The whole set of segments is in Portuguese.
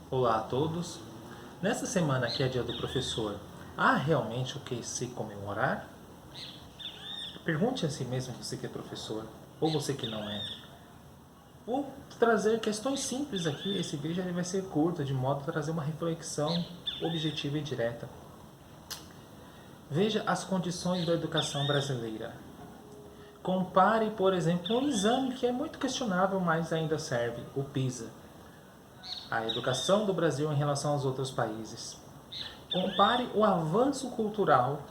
Olá a todos. Nesta semana que é dia do professor, há realmente o que se comemorar? Pergunte a si mesmo, você que é professor, ou você que não é. Vou trazer questões simples aqui, esse vídeo ele vai ser curto, de modo a trazer uma reflexão objetiva e direta. Veja as condições da educação brasileira. Compare, por exemplo, um exame que é muito questionável, mas ainda serve, o PISA. A educação do Brasil em relação aos outros países. Compare o avanço cultural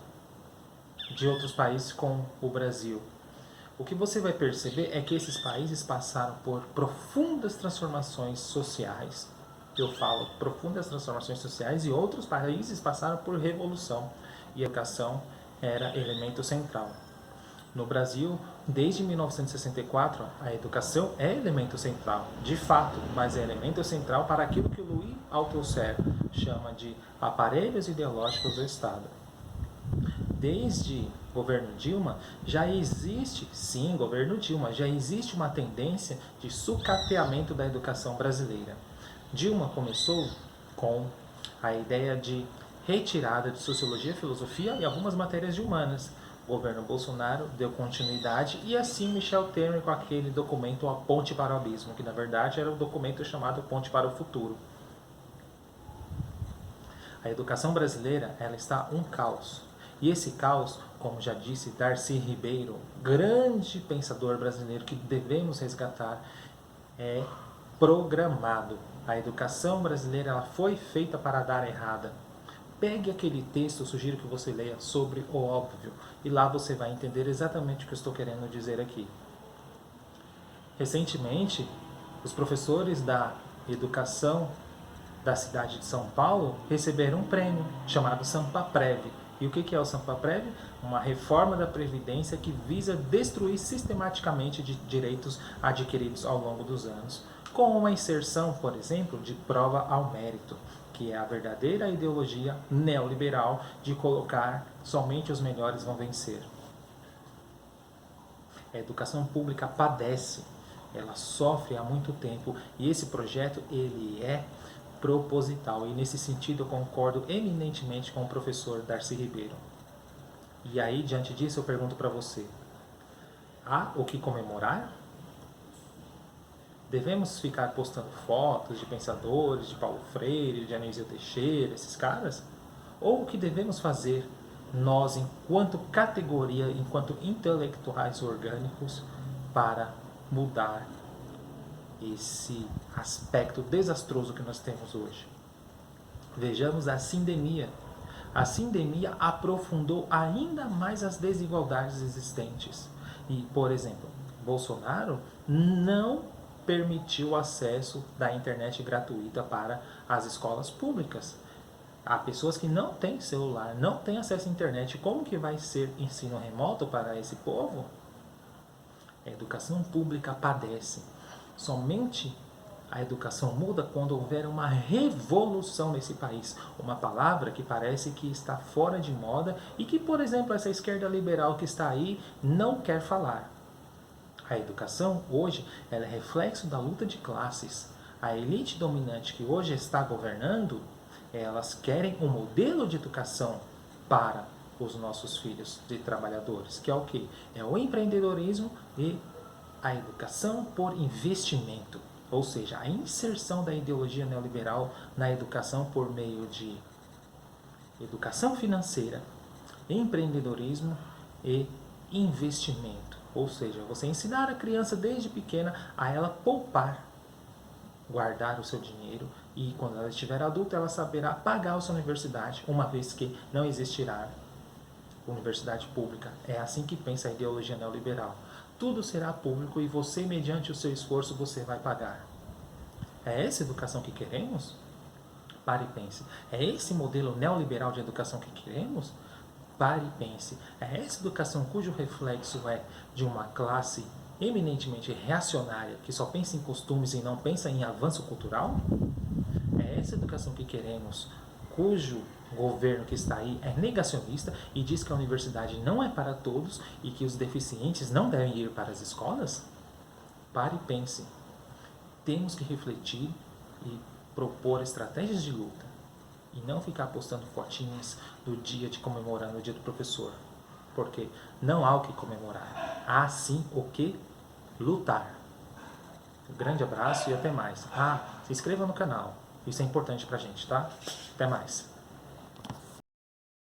de outros países com o Brasil. O que você vai perceber é que esses países passaram por profundas transformações sociais. Eu falo profundas transformações sociais e outros países passaram por revolução e a educação era elemento central. No Brasil, desde 1964, a educação é elemento central, de fato, mas é elemento central para aquilo que Louis Althusser chama de aparelhos ideológicos do Estado. Desde governo Dilma, já existe, sim, governo Dilma, já existe uma tendência de sucateamento da educação brasileira. Dilma começou com a ideia de retirada de sociologia, filosofia e algumas matérias de humanas. O governo Bolsonaro deu continuidade e assim Michel Temer com aquele documento A Ponte para o Abismo, que na verdade era o documento chamado Ponte para o Futuro. A educação brasileira ela está um caos. E esse caos, como já disse Darcy Ribeiro, grande pensador brasileiro que devemos resgatar, é programado. A educação brasileira ela foi feita para dar errada. Pegue aquele texto, eu sugiro que você leia sobre o óbvio, e lá você vai entender exatamente o que eu estou querendo dizer aqui. Recentemente, os professores da educação da cidade de São Paulo receberam um prêmio chamado Sampaprev. E o que é o Sampaprev? Uma reforma da Previdência que visa destruir sistematicamente de direitos adquiridos ao longo dos anos, com uma inserção, por exemplo, de prova ao mérito, que é a verdadeira ideologia neoliberal de colocar somente os melhores vão vencer. A educação pública padece, ela sofre há muito tempo e esse projeto ele é proposital e nesse sentido eu concordo eminentemente com o professor Darcy Ribeiro. E aí, diante disso, eu pergunto para você, há o que comemorar? Devemos ficar postando fotos de pensadores, de Paulo Freire, de Anísio Teixeira, esses caras? Ou o que devemos fazer nós, enquanto categoria, enquanto intelectuais orgânicos, para mudar esse aspecto desastroso que nós temos hoje? Vejamos a sindemia. A sindemia aprofundou ainda mais as desigualdades existentes. E, por exemplo, Bolsonaro não permitiu o acesso da internet gratuita para as escolas públicas. Há pessoas que não têm celular, não têm acesso à internet. Como que vai ser ensino remoto para esse povo? A educação pública padece. Somente a educação muda quando houver uma revolução nesse país. Uma palavra que parece que está fora de moda e que, por exemplo, essa esquerda liberal que está aí não quer falar. A educação hoje ela é reflexo da luta de classes. A elite dominante que hoje está governando, elas querem um modelo de educação para os nossos filhos de trabalhadores, que é o quê? É o empreendedorismo e a educação por investimento, ou seja, a inserção da ideologia neoliberal na educação por meio de educação financeira, empreendedorismo e investimento. Ou seja, você ensinar a criança desde pequena a ela poupar, guardar o seu dinheiro e quando ela estiver adulta ela saberá pagar a sua universidade, uma vez que não existirá universidade pública. É assim que pensa a ideologia neoliberal. Tudo será público e você, mediante o seu esforço, você vai pagar. É essa educação que queremos? Pare e pense. É esse modelo neoliberal de educação que queremos? Pare e pense. É essa educação cujo reflexo é de uma classe eminentemente reacionária que só pensa em costumes e não pensa em avanço cultural? É essa educação que queremos, cujo governo que está aí é negacionista e diz que a universidade não é para todos e que os deficientes não devem ir para as escolas? Pare e pense. Temos que refletir e propor estratégias de luta e não ficar postando fotinhas do dia de comemorando o dia do professor. Porque não há o que comemorar, há sim o que lutar. Um grande abraço e até mais. Se inscreva no canal, isso é importante pra gente, tá? Até mais.